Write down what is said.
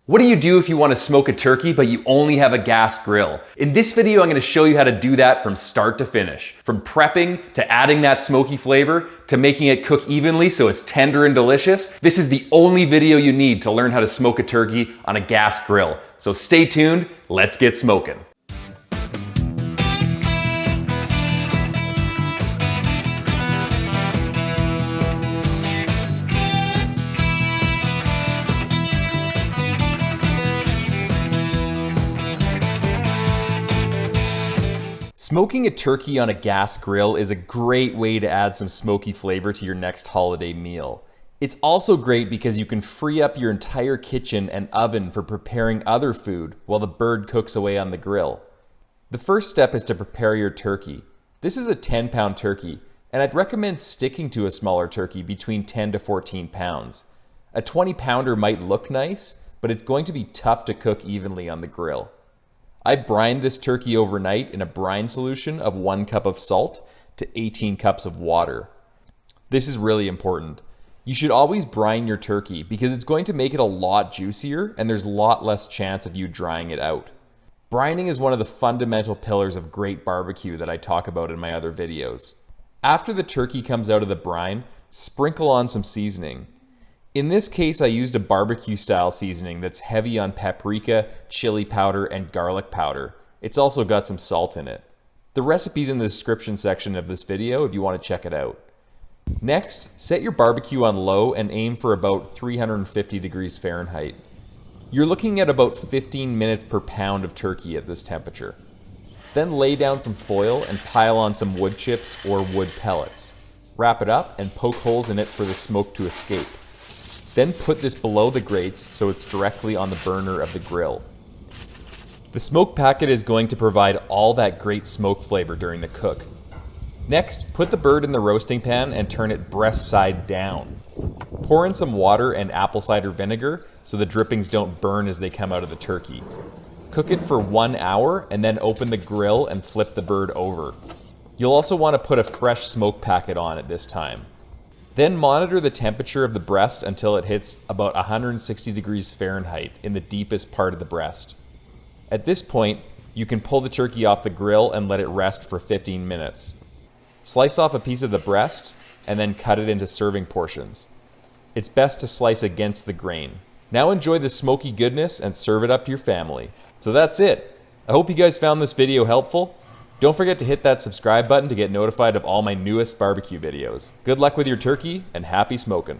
What do you do if you want to smoke a turkey but you only have a gas grill? In this video, I'm going to show you how to do that from start to finish. From prepping, to adding that smoky flavor, to making it cook evenly so it's tender and delicious. This is the only video you need to learn how to smoke a turkey on a gas grill. So stay tuned, let's get smoking. Smoking a turkey on a gas grill is a great way to add some smoky flavor to your next holiday meal. It's also great because you can free up your entire kitchen and oven for preparing other food while the bird cooks away on the grill. The first step is to prepare your turkey. This is a 10-pound turkey, and I'd recommend sticking to a smaller turkey between 10 to 14 pounds. A 20-pounder might look nice, but it's going to be tough to cook evenly on the grill. I brined this turkey overnight in a brine solution of 1 cup of salt to 18 cups of water. This is really important. You should always brine your turkey because it's going to make it a lot juicier and there's a lot less chance of you drying it out. Brining is one of the fundamental pillars of great barbecue that I talk about in my other videos. After the turkey comes out of the brine, sprinkle on some seasoning. In this case, I used a barbecue style seasoning that's heavy on paprika, chili powder, and garlic powder. It's also got some salt in it. The recipe's in the description section of this video if you want to check it out. Next, set your barbecue on low and aim for about 350 degrees Fahrenheit. You're looking at about 15 minutes per pound of turkey at this temperature. Then lay down some foil and pile on some wood chips or wood pellets. Wrap it up and poke holes in it for the smoke to escape. Then put this below the grates so it's directly on the burner of the grill. The smoke packet is going to provide all that great smoke flavor during the cook. Next, put the bird in the roasting pan and turn it breast side down. Pour in some water and apple cider vinegar so the drippings don't burn as they come out of the turkey. Cook it for 1 hour and then open the grill and flip the bird over. You'll also want to put a fresh smoke packet on at this time. Then monitor the temperature of the breast until it hits about 160 degrees Fahrenheit in the deepest part of the breast. At this point, you can pull the turkey off the grill and let it rest for 15 minutes. Slice off a piece of the breast and then cut it into serving portions. It's best to slice against the grain. Now enjoy the smoky goodness and serve it up to your family. So that's it. I hope you guys found this video helpful. Don't forget to hit that subscribe button to get notified of all my newest barbecue videos. Good luck with your turkey and happy smoking.